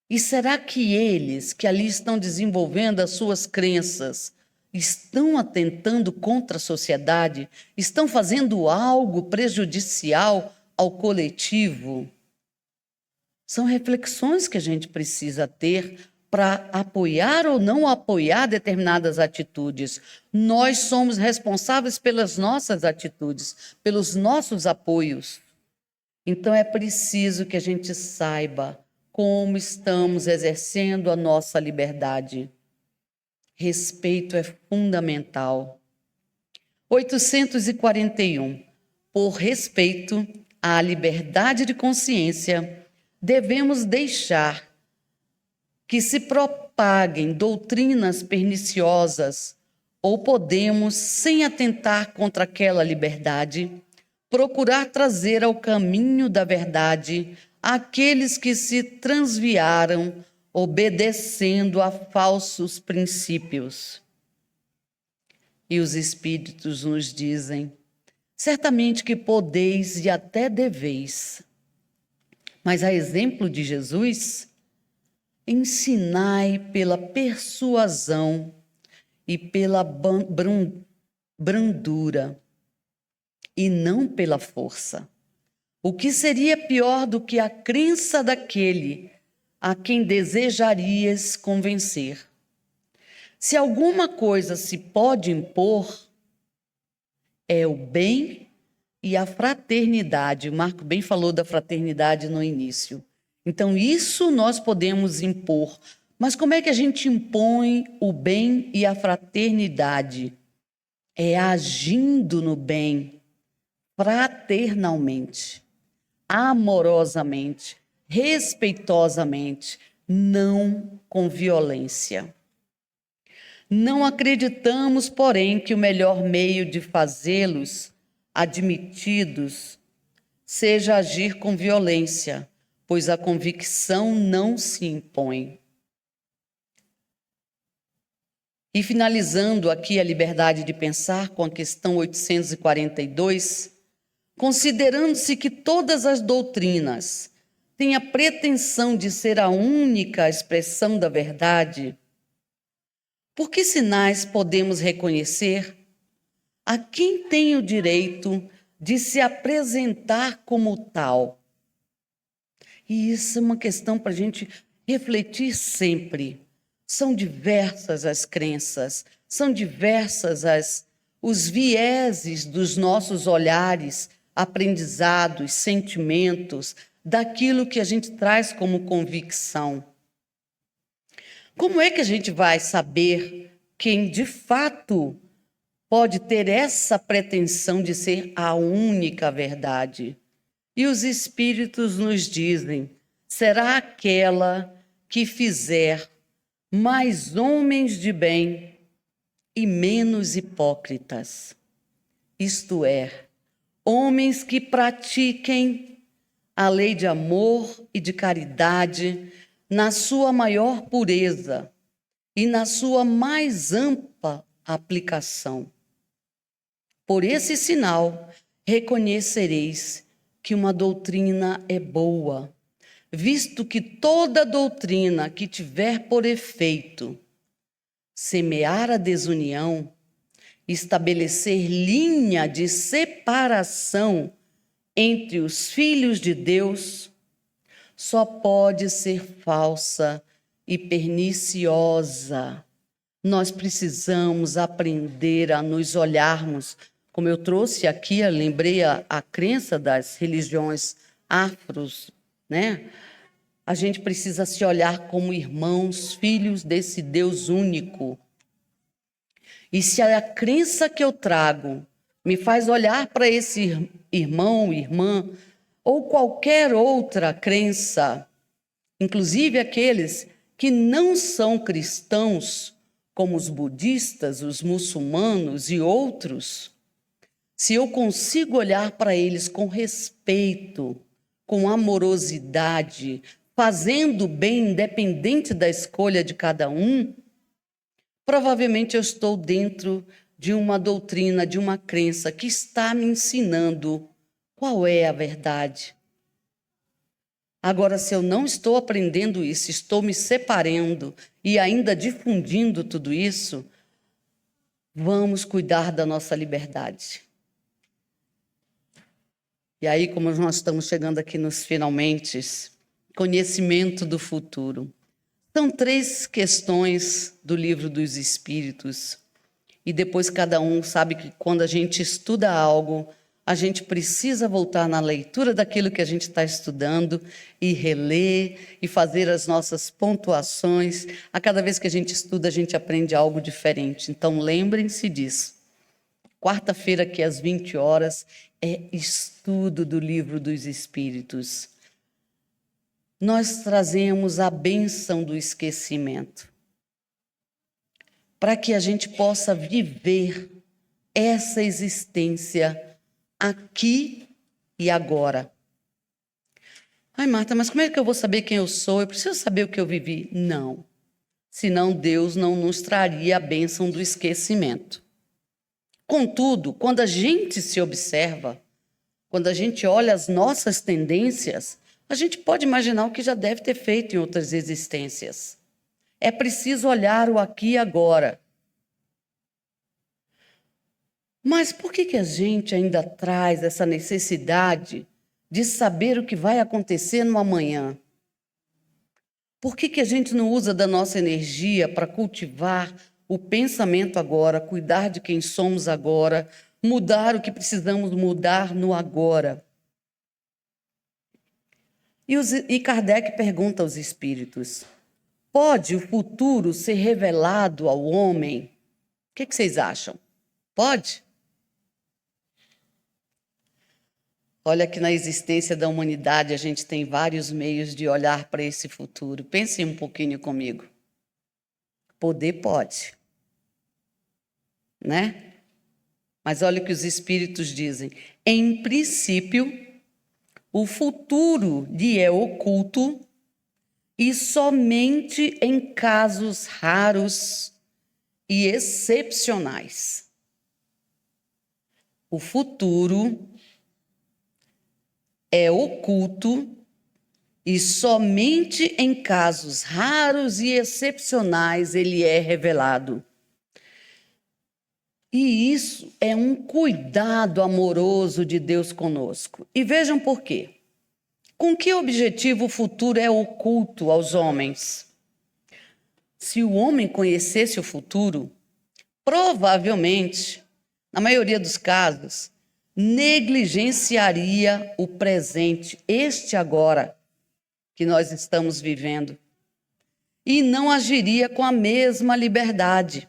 E será que eles que ali estão desenvolvendo as suas crenças estão atentando contra a sociedade? Estão fazendo algo prejudicial ao coletivo? São reflexões que a gente precisa ter para apoiar ou não apoiar determinadas atitudes. Nós somos responsáveis pelas nossas atitudes, pelos nossos apoios. Então é preciso que a gente saiba como estamos exercendo a nossa liberdade. Respeito é fundamental. 841. Por respeito à liberdade de consciência, devemos deixar que se propaguem doutrinas perniciosas ou podemos, sem atentar contra aquela liberdade, procurar trazer ao caminho da verdade aqueles que se transviaram obedecendo a falsos princípios. E os Espíritos nos dizem, certamente que podeis e até deveis, mas a exemplo de Jesus, ensinai pela persuasão e pela brandura, e não pela força. O que seria pior do que a crença daquele a quem desejarias convencer? Se alguma coisa se pode impor, é o bem e a fraternidade. O Marco bem falou da fraternidade no início. Então, isso nós podemos impor. Mas como é que a gente impõe o bem e a fraternidade? É agindo no bem, fraternalmente, amorosamente, respeitosamente, não com violência. Não acreditamos, porém, que o melhor meio de fazê-los admitidos seja agir com violência, pois a convicção não se impõe. E finalizando aqui a liberdade de pensar com a questão 842, considerando-se que todas as doutrinas têm a pretensão de ser a única expressão da verdade, por que sinais podemos reconhecer a quem tem o direito de se apresentar como tal? E isso é uma questão para a gente refletir sempre. São diversas as crenças, são diversas os vieses dos nossos olhares, aprendizados, sentimentos, daquilo que a gente traz como convicção. Como é que a gente vai saber quem de fato pode ter essa pretensão de ser a única verdade? E os Espíritos nos dizem, será aquela que fizer mais homens de bem e menos hipócritas. Isto é, homens que pratiquem a lei de amor e de caridade na sua maior pureza e na sua mais ampla aplicação. Por esse sinal, reconhecereis que uma doutrina é boa, visto que toda doutrina que tiver por efeito semear a desunião, estabelecer linha de separação entre os filhos de Deus, só pode ser falsa e perniciosa. Nós precisamos aprender a nos olharmos, como eu trouxe aqui, eu lembrei a crença das religiões afros, né? a gente precisa se olhar como irmãos, filhos desse Deus único. E se a crença que eu trago me faz olhar para esse irmão, irmã, ou qualquer outra crença, inclusive aqueles que não são cristãos, como os budistas, os muçulmanos e outros, se eu consigo olhar para eles com respeito, com amorosidade, fazendo bem, independente da escolha de cada um, provavelmente eu estou dentro de uma doutrina, de uma crença que está me ensinando qual é a verdade. Agora, se eu não estou aprendendo isso, estou me separando e ainda difundindo tudo isso, vamos cuidar da nossa liberdade. E aí, como nós estamos chegando aqui nos finalmente, conhecimento do futuro. São 3 questões do Livro dos Espíritos. E depois cada um sabe que quando a gente estuda algo, a gente precisa voltar na leitura daquilo que a gente está estudando e reler e fazer as nossas pontuações. A cada vez que a gente estuda, a gente aprende algo diferente. Então, lembrem-se disso. Quarta-feira, aqui às 20 horas, é estudo do Livro dos Espíritos. Nós trazemos a bênção do esquecimento para que a gente possa viver essa existência aqui e agora. Ai, Marta, mas como é que eu vou saber quem eu sou? Eu preciso saber o que eu vivi. Não. Senão Deus não nos traria a bênção do esquecimento. Contudo, quando a gente se observa, quando a gente olha as nossas tendências, a gente pode imaginar o que já deve ter feito em outras existências. É preciso olhar o aqui e agora. Mas por que a gente ainda traz essa necessidade de saber o que vai acontecer no amanhã? Por que a gente não usa da nossa energia para cultivar o pensamento agora, cuidar de quem somos agora, mudar o que precisamos mudar no agora? E Kardec pergunta aos espíritos: pode o futuro ser revelado ao homem? O que vocês acham? Pode? Olha que na existência da humanidade a gente tem vários meios de olhar para esse futuro. Pensem um pouquinho comigo. Poder pode, né? Mas olha o que os espíritos dizem. Em princípio, o futuro lhe é oculto e somente em casos raros e excepcionais. O futuro é oculto e somente em casos raros e excepcionais ele é revelado. E isso é um cuidado amoroso de Deus conosco. E vejam por quê. Com que objetivo o futuro é oculto aos homens? Se o homem conhecesse o futuro, provavelmente, na maioria dos casos, negligenciaria o presente, este agora, que nós estamos vivendo, e não agiria com a mesma liberdade,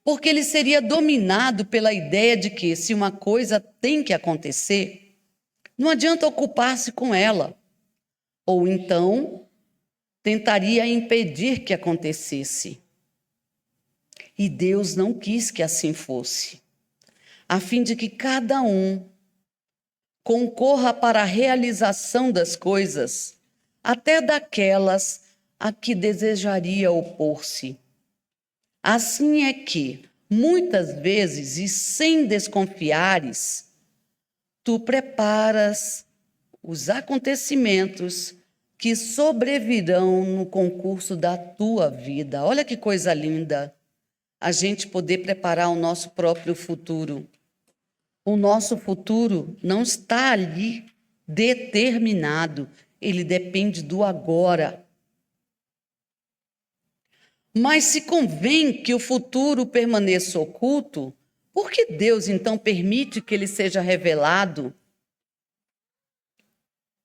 porque ele seria dominado pela ideia de que, se uma coisa tem que acontecer, não adianta ocupar-se com ela, ou então tentaria impedir que acontecesse. E Deus não quis que assim fosse, a fim de que cada um concorra para a realização das coisas, até daquelas a que desejaria opor-se. Assim é que, muitas vezes, e sem desconfiares, tu preparas os acontecimentos que sobrevirão no concurso da tua vida. Olha que coisa linda, a gente poder preparar o nosso próprio futuro. O nosso futuro não está ali determinado, ele depende do agora. Mas se convém que o futuro permaneça oculto, por que Deus então permite que ele seja revelado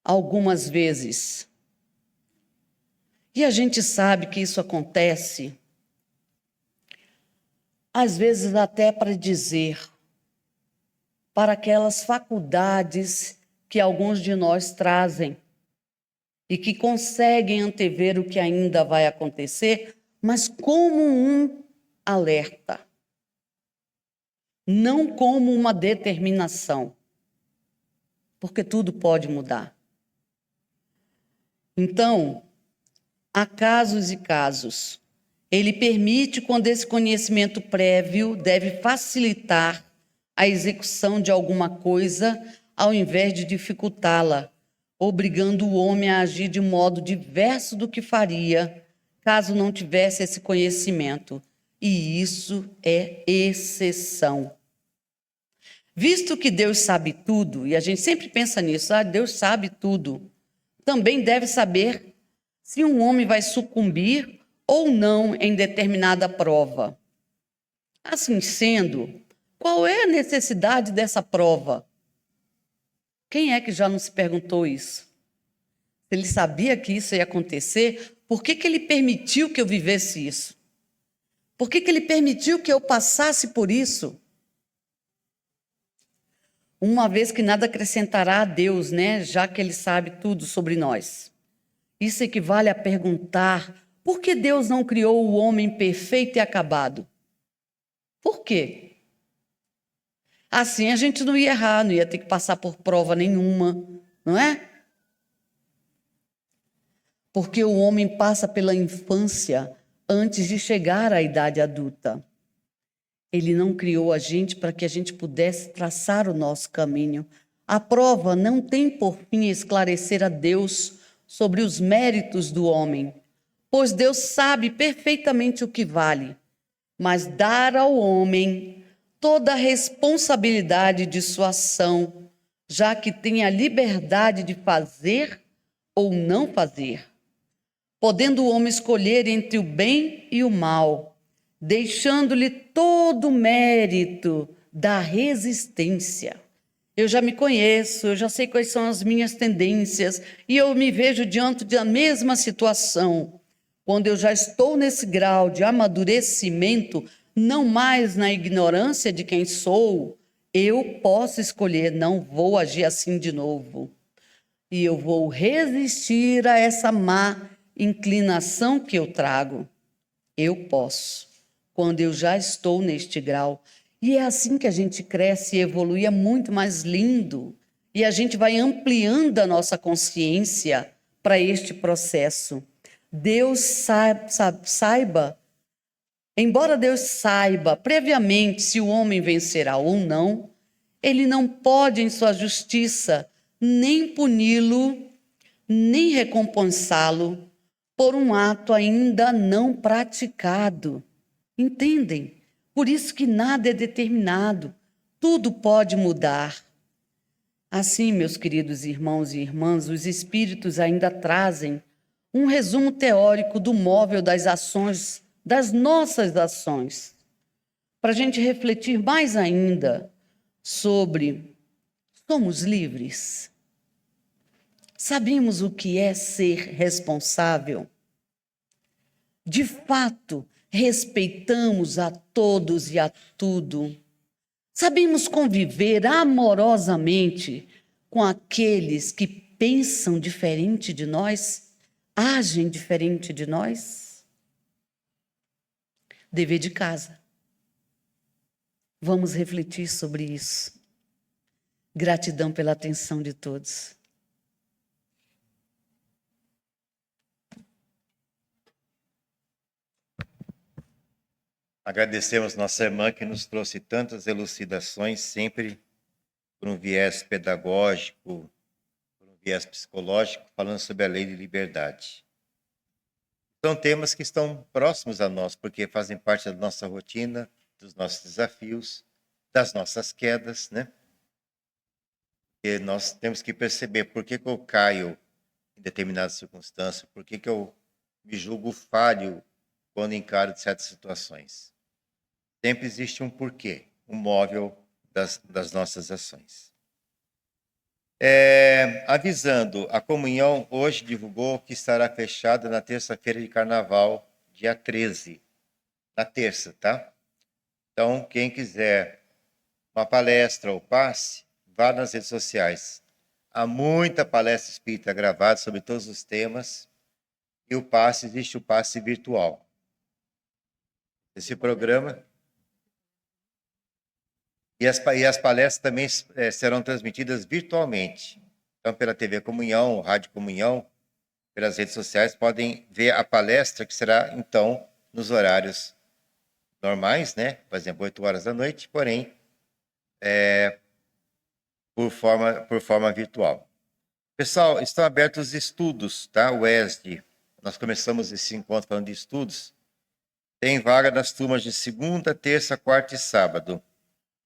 algumas vezes? E a gente sabe que isso acontece, às vezes até para dizer, para aquelas faculdades que alguns de nós trazem e que conseguem antever o que ainda vai acontecer, mas como um alerta, não como uma determinação, porque tudo pode mudar. Então, há casos e casos. Ele permite quando esse conhecimento prévio deve facilitar a execução de alguma coisa, ao invés de dificultá-la, obrigando o homem a agir de modo diverso do que faria caso não tivesse esse conhecimento. E isso é exceção. Visto que Deus sabe tudo, e a gente sempre pensa nisso, Deus sabe tudo, também deve saber se um homem vai sucumbir ou não em determinada prova. Assim sendo, qual é a necessidade dessa prova? Quem é que já não se perguntou isso? Se ele sabia que isso ia acontecer, por que ele permitiu que eu vivesse isso? Por que ele permitiu que eu passasse por isso? Uma vez que nada acrescentará a Deus, né? Já que Ele sabe tudo sobre nós. Isso equivale a perguntar: por que Deus não criou o homem perfeito e acabado? Por quê? Assim a gente não ia errar, não ia ter que passar por prova nenhuma, não é? Porque o homem passa pela infância antes de chegar à idade adulta. Ele não criou a gente para que a gente pudesse traçar o nosso caminho. A prova não tem por fim esclarecer a Deus sobre os méritos do homem, pois Deus sabe perfeitamente o que vale, mas dar ao homem toda a responsabilidade de sua ação, já que tem a liberdade de fazer ou não fazer, podendo o homem escolher entre o bem e o mal, deixando-lhe todo o mérito da resistência. Eu já me conheço, eu já sei quais são as minhas tendências e eu me vejo diante da mesma situação. Quando eu já estou nesse grau de amadurecimento, não mais na ignorância de quem sou, eu posso escolher, não vou agir assim de novo. E eu vou resistir a essa má inclinação que eu trago. Eu posso, quando eu já estou neste grau. E é assim que a gente cresce e evolui, é muito mais lindo. E a gente vai ampliando a nossa consciência para este processo. Deus saiba, embora Deus saiba previamente se o homem vencerá ou não, ele não pode, em sua justiça, nem puni-lo, nem recompensá-lo por um ato ainda não praticado. Entendem? Por isso que nada é determinado, tudo pode mudar. Assim, meus queridos irmãos e irmãs, os espíritos ainda trazem um resumo teórico do móvel das ações, das nossas ações, para a gente refletir mais ainda sobre: somos livres? Sabemos o que é ser responsável? De fato, respeitamos a todos e a tudo? Sabemos conviver amorosamente com aqueles que pensam diferente de nós, agem diferente de nós? Dever de casa. Vamos refletir sobre isso. Gratidão pela atenção de todos. Agradecemos nossa irmã que nos trouxe tantas elucidações, sempre por um viés pedagógico, por um viés psicológico, falando sobre a lei de liberdade. São temas que estão próximos a nós, porque fazem parte da nossa rotina, dos nossos desafios, das nossas quedas, né? E nós temos que perceber por que eu caio em determinadas circunstâncias, por que eu me julgo falho quando encaro certas situações. Sempre existe um porquê, um móvel das nossas ações. Avisando, a comunhão hoje divulgou que estará fechada na terça-feira de carnaval, dia 13. Na terça, tá? Então, quem quiser uma palestra ou passe, vá nas redes sociais. Há muita palestra espírita gravada sobre todos os temas. E o passe, existe o passe virtual. Esse programa. E as palestras também serão transmitidas virtualmente. Então, pela TV Comunhão, Rádio Comunhão, pelas redes sociais, podem ver a palestra, que será, então, nos horários normais, né? Por exemplo, 8 horas da noite, porém, por forma virtual. Pessoal, estão abertos os estudos, tá? O ESD. Nós começamos esse encontro falando de estudos. Tem vaga nas turmas de segunda, terça, quarta e sábado.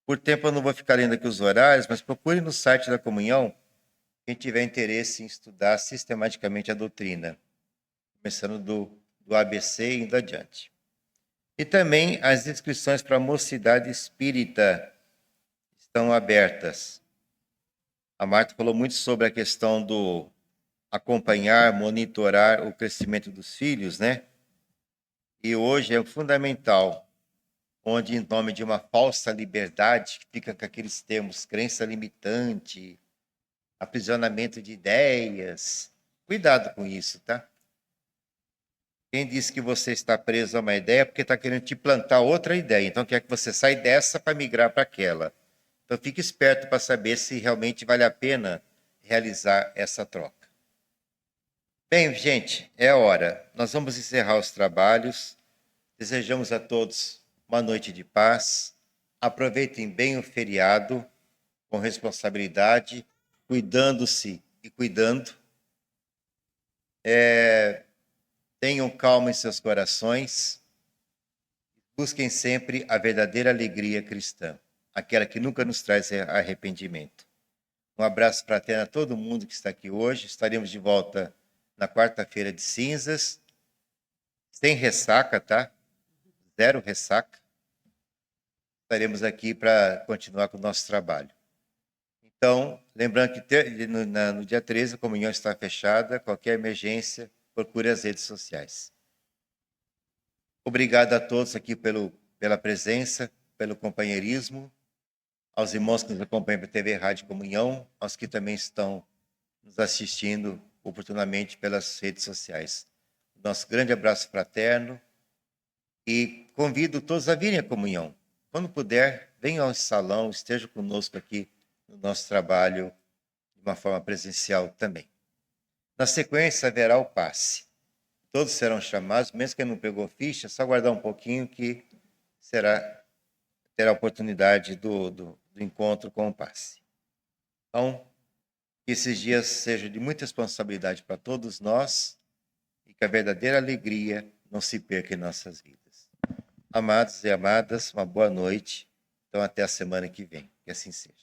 Por tempo eu não vou ficar lendo aqui os horários, mas procure no site da Comunhão quem tiver interesse em estudar sistematicamente a doutrina, começando do ABC e indo adiante. E também as inscrições para a Mocidade Espírita estão abertas. A Marta falou muito sobre a questão do acompanhar, monitorar o crescimento dos filhos, né? E hoje é fundamental, onde em nome de uma falsa liberdade, que fica com aqueles termos crença limitante, aprisionamento de ideias. Cuidado com isso, tá? Quem disse que você está preso a uma ideia é porque está querendo te plantar outra ideia. Então quer que você saia dessa para migrar para aquela. Então fique esperto para saber se realmente vale a pena realizar essa troca. Bem, gente, é hora. Nós vamos encerrar os trabalhos. Desejamos a todos uma noite de paz. Aproveitem bem o feriado com responsabilidade, cuidando-se e cuidando. Tenham calma em seus corações. Busquem sempre a verdadeira alegria cristã, aquela que nunca nos traz arrependimento. Um abraço fraterno a todo mundo que está aqui hoje. Estaremos de volta na quarta-feira de cinzas. Sem ressaca, tá? 0 ressaca. Estaremos aqui para continuar com o nosso trabalho. Então, lembrando que no dia 13 a comunhão está fechada. Qualquer emergência, procure as redes sociais. Obrigado a todos aqui pela presença, pelo companheirismo, aos irmãos que nos acompanham pela TV Rádio Comunhão, aos que também estão nos assistindo oportunamente pelas redes sociais. Nosso grande abraço fraterno e convido todos a virem à comunhão. Quando puder, venham ao salão, estejam conosco aqui no nosso trabalho de uma forma presencial também. Na sequência, haverá o passe. Todos serão chamados, mesmo quem não pegou ficha, só aguardar um pouquinho que terá a oportunidade do encontro com o passe. Então, que esses dias sejam de muita responsabilidade para todos nós e que a verdadeira alegria não se perca em nossas vidas. Amados e amadas, uma boa noite. Então, até a semana que vem. Que assim seja.